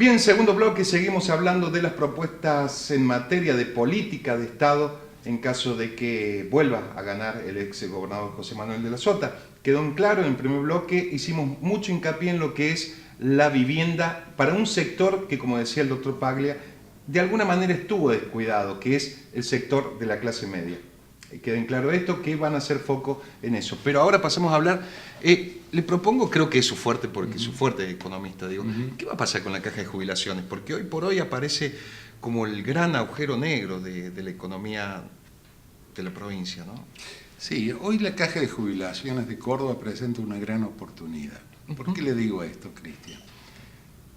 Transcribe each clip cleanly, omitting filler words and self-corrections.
Bien, segundo bloque, seguimos hablando de las propuestas en materia de política de Estado en caso de que vuelva a ganar el ex gobernador José Manuel de la Sota. Quedó en claro, en el primer bloque hicimos mucho hincapié en lo que es la vivienda para un sector que, como decía el doctor Paglia, de alguna manera estuvo descuidado, que es el sector de la clase media. Queda en claro esto, que van a hacer foco en eso. Pero ahora pasamos a hablar, le propongo, creo que es su fuerte, porque su fuerte es economista, digo, ¿qué va a pasar con la caja de jubilaciones? Porque hoy por hoy aparece como el gran agujero negro de la economía de la provincia, ¿no? Sí, hoy la caja de jubilaciones de Córdoba presenta una gran oportunidad. ¿Por qué le digo esto, Cristian?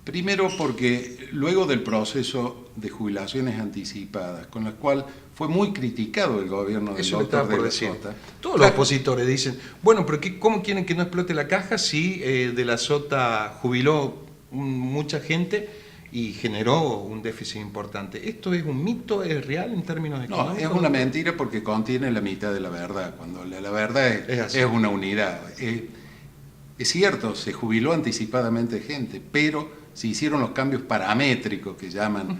Primero porque luego del proceso de jubilaciones anticipadas, con la cual fue muy criticado el gobierno del doctor de la Sota. Todos los opositores dicen, bueno, pero ¿cómo quieren que no explote la caja si de la Sota jubiló mucha gente y generó un déficit importante? ¿Esto es un mito, es real en términos económicos? No, es una mentira porque contiene la mitad de la verdad, cuando la verdad es una unidad. Es cierto, se jubiló anticipadamente gente, pero se hicieron los cambios paramétricos que llaman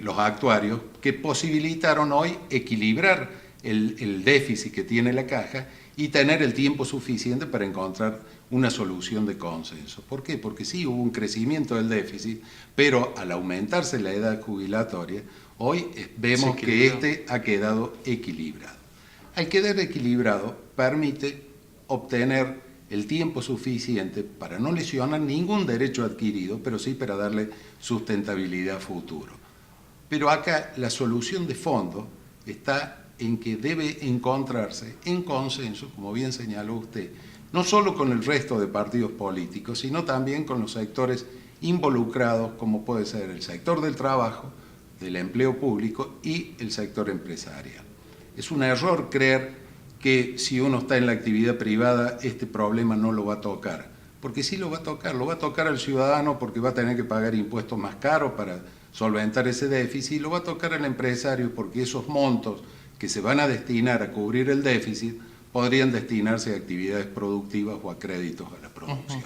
los actuarios, que posibilitaron hoy equilibrar el déficit que tiene la caja y tener el tiempo suficiente para encontrar una solución de consenso. ¿Por qué? Porque sí hubo un crecimiento del déficit, pero al aumentarse la edad jubilatoria, hoy vemos que este ha quedado equilibrado. Al quedar equilibrado, permite obtener el tiempo suficiente para no lesionar ningún derecho adquirido, pero sí para darle sustentabilidad a futuro. Pero acá la solución de fondo está en que debe encontrarse en consenso, como bien señaló usted, no solo con el resto de partidos políticos, sino también con los sectores involucrados, como puede ser el sector del trabajo, del empleo público y el sector empresarial. Es un error creer que si uno está en la actividad privada, este problema no lo va a tocar. Porque sí lo va a tocar al ciudadano porque va a tener que pagar impuestos más caros para solventar ese déficit, y lo va a tocar al empresario porque esos montos que se van a destinar a cubrir el déficit podrían destinarse a actividades productivas o a créditos a la producción.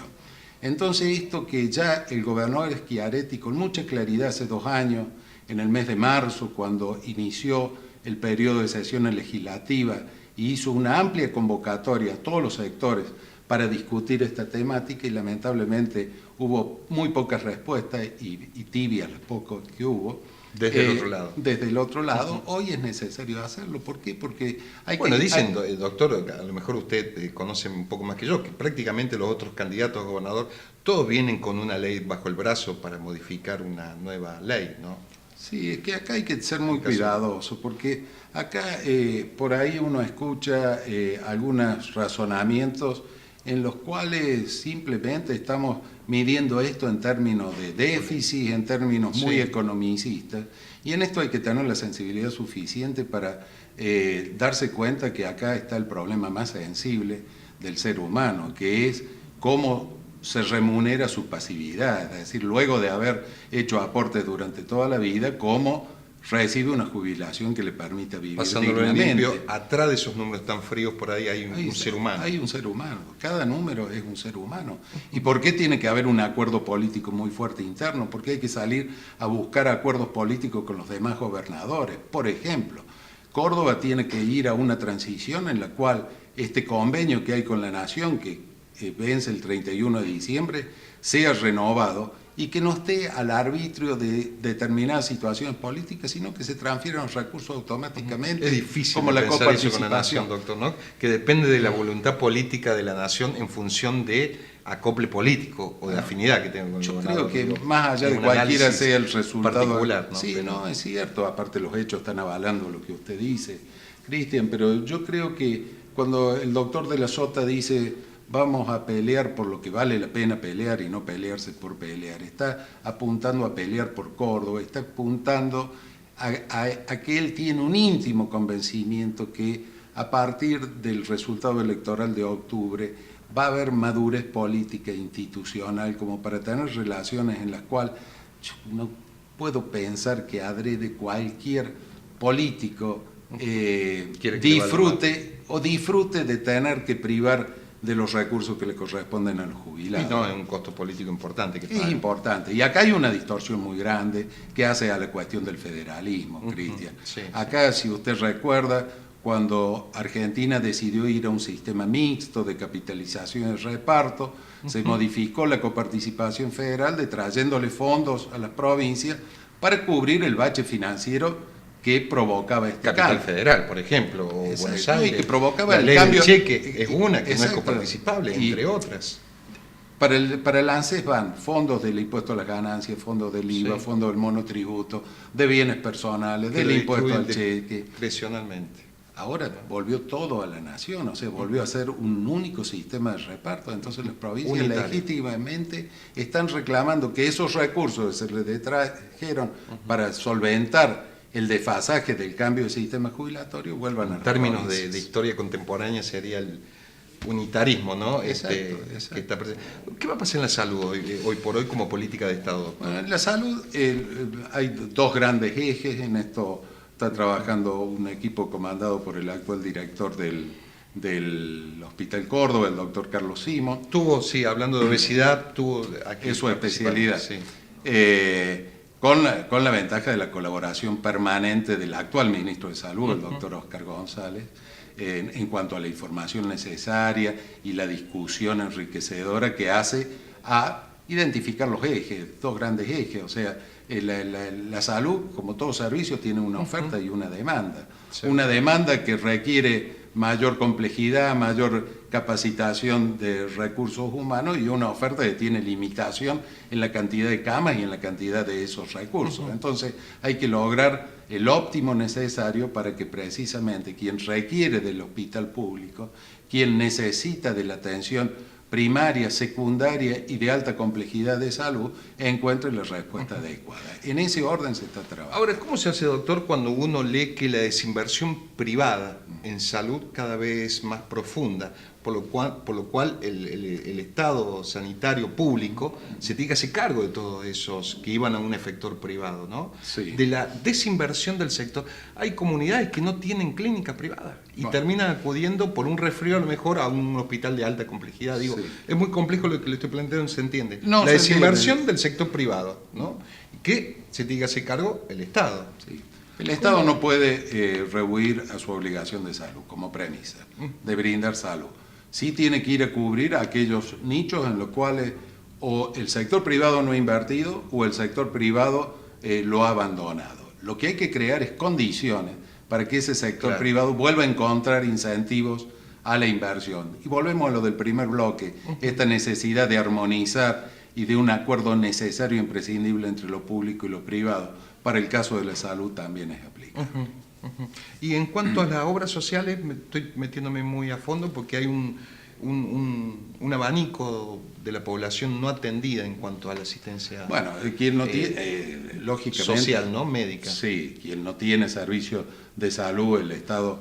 Entonces esto que ya el gobernador Schiaretti con mucha claridad hace 2 años, en el mes de marzo, cuando inició el periodo de sesiones legislativas, y hizo una amplia convocatoria a todos los sectores para discutir esta temática y lamentablemente hubo muy pocas respuestas y tibias las pocas que hubo. Desde el otro lado. Desde el otro lado, hoy es necesario hacerlo. ¿Por qué? Porque dicen, doctor, a lo mejor usted conoce un poco más que yo, que prácticamente los otros candidatos a gobernador, todos vienen con una ley bajo el brazo para modificar una nueva ley, ¿no? Sí, es que acá hay que ser muy cuidadoso, porque acá por ahí uno escucha algunos razonamientos en los cuales simplemente estamos midiendo esto en términos de déficit, en términos muy economicistas, y en esto hay que tener la sensibilidad suficiente para darse cuenta que acá está el problema más sensible del ser humano, que es cómo se remunera su pasividad, es decir, luego de haber hecho aportes durante toda la vida, cómo recibe una jubilación que le permita vivir pasándolo dignamente. En limpio, atrás de esos números tan fríos por ahí hay un ser humano. Hay un ser humano, cada número es un ser humano. ¿Y por qué tiene que haber un acuerdo político muy fuerte interno? Porque hay que salir a buscar acuerdos políticos con los demás gobernadores. Por ejemplo, Córdoba tiene que ir a una transición en la cual este convenio que hay con la Nación, que vence el 31 de diciembre, sea renovado y que no esté al arbitrio de determinadas situaciones políticas, sino que se transfieran los recursos automáticamente. Es difícil como la pensar eso con la coparticipación, Nación, doctor, ¿no? Que depende de la voluntad política de la Nación en función de acople político o de afinidad que tenga con el gobernador. Yo creo que más allá de cualquiera sea el resultado particular, ¿no? Sí, no, es cierto, aparte los hechos están avalando lo que usted dice, Cristian, pero yo creo que cuando el doctor de la Sota dice vamos a pelear por lo que vale la pena pelear y no pelearse por pelear, está apuntando a pelear por Córdoba, está apuntando a que él tiene un íntimo convencimiento que a partir del resultado electoral de octubre va a haber madurez política e institucional como para tener relaciones en las cuales yo no puedo pensar que adrede cualquier político disfrute de tener que privar de los recursos que le corresponden a los jubilados. Y no, es un costo político importante. Es importante. Y acá hay una distorsión muy grande que hace a la cuestión del federalismo, Cristian. Sí, acá, si usted recuerda, cuando Argentina decidió ir a un sistema mixto de capitalización y reparto, se modificó la coparticipación federal trayéndole fondos a las provincias para cubrir el bache financiero que provocaba este Capital cambio. Federal, por ejemplo, o Exacto, Buenos Aires. y que provocaba la el ley cambio. del cheque es una que Exacto. no es coparticipable, entre otras. Para el ANSES van fondos del impuesto a las ganancias, fondos del IVA, Sí. fondos del monotributo, de bienes personales, del impuesto al cheque. Discrecionalmente. Ahora volvió todo a la nación, o sea, volvió a ser un único sistema de reparto. Entonces las provincias Unitario. legítimamente están reclamando que esos recursos que se les trajeron para solventar el desfasaje del cambio de sistema jubilatorio vuelvan a En términos provincias. de historia contemporánea sería el unitarismo, ¿no? Exacto. Que está presente. ¿Qué va a pasar en la salud hoy por hoy como política de Estado? Bueno, en la salud hay dos grandes ejes. En esto está trabajando un equipo comandado por el actual director del Hospital Córdoba, el doctor Carlos Simón. Hablando de obesidad, aquí Es su especialidad. Sí. Con la ventaja de la colaboración permanente del actual ministro de Salud, el doctor Oscar González, en cuanto a la información necesaria y la discusión enriquecedora que hace a identificar los ejes, dos grandes ejes. O sea, la salud, como todo servicio, tiene una oferta y una demanda. Sí. Una demanda que requiere mayor complejidad, mayor capacitación de recursos humanos, y una oferta que tiene limitación en la cantidad de camas y en la cantidad de esos recursos. Entonces hay que lograr el óptimo necesario para que precisamente quien requiere del hospital público, quien necesita de la atención primaria, secundaria y de alta complejidad de salud, encuentre la respuesta adecuada. En ese orden se está trabajando. Ahora, ¿cómo se hace, doctor, cuando uno lee que la desinversión privada en salud cada vez es más profunda, por lo cual el Estado sanitario público se tiene que hacer cargo de todos esos que iban a un efector privado, ¿no? Sí. De la desinversión del sector. Hay comunidades que no tienen clínica privada y terminan acudiendo por un resfrío a lo mejor a un hospital de alta complejidad. Digo, es muy complejo lo que le estoy planteando, ¿se entiende? No, la desinversión del sector privado, ¿no? Que se tiene que hacer cargo el Estado. Sí. El Estado no puede rehuir a su obligación de salud como premisa, de brindar salud. Sí tiene que ir a cubrir aquellos nichos en los cuales o el sector privado no ha invertido o el sector privado lo ha abandonado. Lo que hay que crear es condiciones para que ese sector privado vuelva a encontrar incentivos a la inversión. Y volvemos a lo del primer bloque, esta necesidad de armonizar y de un acuerdo necesario e imprescindible entre lo público y lo privado. Para el caso de la salud también es aplicable. Y en cuanto a las obras sociales, estoy metiéndome muy a fondo porque hay un abanico de la población no atendida en cuanto a la asistencia. Bueno, quien no tiene, lógicamente, social, ¿no? Médica. Sí, quien no tiene servicio de salud, el Estado,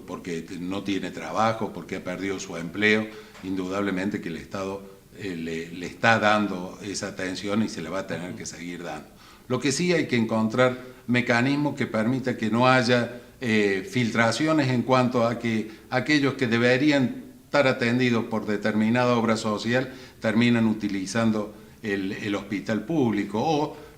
porque no tiene trabajo, porque ha perdido su empleo, indudablemente que el Estado le está dando esa atención y se le va a tener que seguir dando. Lo que sí hay que encontrar mecanismos que permitan que no haya filtraciones en cuanto a que aquellos que deberían estar atendidos por determinada obra social terminan utilizando el hospital público. O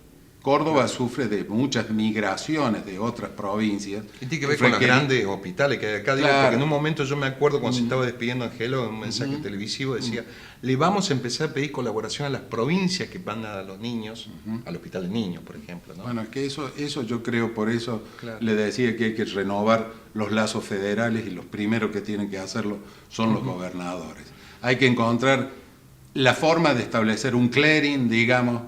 Córdoba sufre de muchas migraciones de otras provincias. Y tiene que ver con los grandes hospitales que hay acá. Digo, porque en un momento yo me acuerdo cuando se estaba despidiendo Angelo, en un mensaje televisivo decía, le vamos a empezar a pedir colaboración a las provincias que mandan a los niños, al hospital de niños, por ejemplo, ¿no? Bueno, es que eso yo creo, por eso le decía que hay que renovar los lazos federales, y los primeros que tienen que hacerlo son los gobernadores. Hay que encontrar la forma de establecer un clearing, digamos,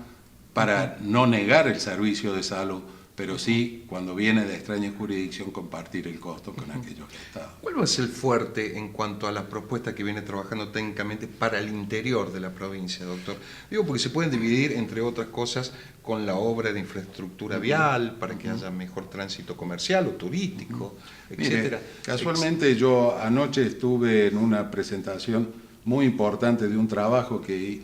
para no negar el servicio de salud, pero sí, cuando viene de extraña jurisdicción, compartir el costo con aquellos estados. ¿Cuál va a ser el fuerte en cuanto a las propuestas que viene trabajando técnicamente para el interior de la provincia, doctor? Digo, porque se pueden dividir, entre otras cosas, con la obra de infraestructura vial, para que haya mejor tránsito comercial o turístico, etcétera. Mire, casualmente yo anoche estuve en una presentación muy importante de un trabajo que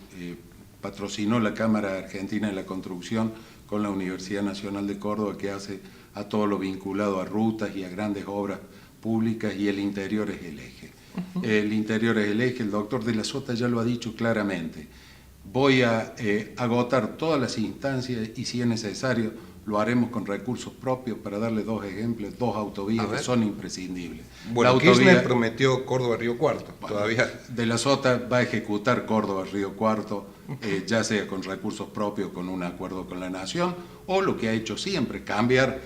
patrocinó la Cámara Argentina de la Construcción con la Universidad Nacional de Córdoba, que hace a todo lo vinculado a rutas y a grandes obras públicas, y el interior es el eje. El interior es el eje. El doctor de la Sota ya lo ha dicho claramente. Voy a agotar todas las instancias y si es necesario lo haremos con recursos propios. Para darle dos ejemplos, dos autovías que son imprescindibles. Bueno, Kirchner prometió Córdoba-Río Cuarto, bueno, todavía. De la Sota va a ejecutar Córdoba-Río Cuarto, ya sea con recursos propios, con un acuerdo con la Nación, o lo que ha hecho siempre, cambiar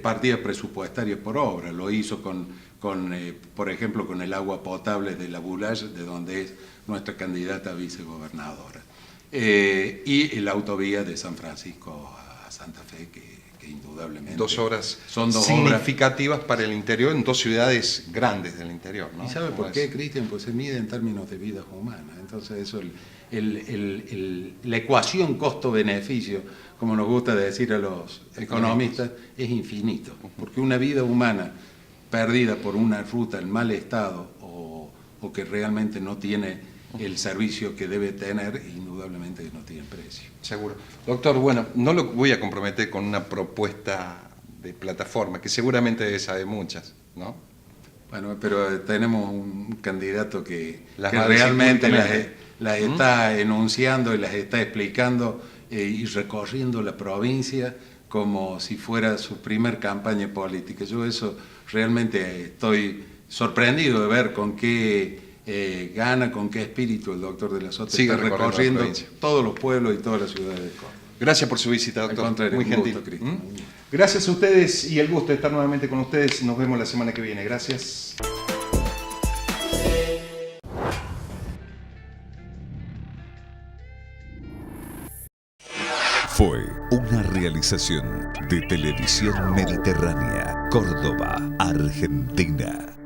partidas presupuestarias por obra. Lo hizo por ejemplo, con el agua potable de la Boulage, de donde es nuestra candidata a vicegobernadora. Y la autovía de San Francisco a Santa Fe, que indudablemente son dos significativas para el interior, en dos ciudades grandes del interior, ¿no? ¿Y sabe por qué, Cristian? Pues se mide en términos de vidas humanas. Entonces eso, la ecuación costo-beneficio, como nos gusta decir a los economistas, es infinito, porque una vida humana perdida por una ruta en mal estado o que realmente no tiene el servicio que debe tener, indudablemente no tiene precio. Seguro. Doctor, bueno, no lo voy a comprometer con una propuesta de plataforma, que seguramente debe saber muchas, ¿no? Bueno, pero tenemos un candidato que realmente las está enunciando y las está explicando y recorriendo la provincia como si fuera su primer campaña política. Yo eso realmente estoy sorprendido de ver con qué gana, con qué espíritu el doctor de la Sota está recorriendo todos los pueblos y todas las ciudades de Córdoba. Gracias por su visita, doctor. Muy gentil. Gusto, Cristian. Gracias a ustedes y el gusto de estar nuevamente con ustedes. Nos vemos la semana que viene. Gracias. Fue una realización de Televisión Mediterránea, Córdoba, Argentina.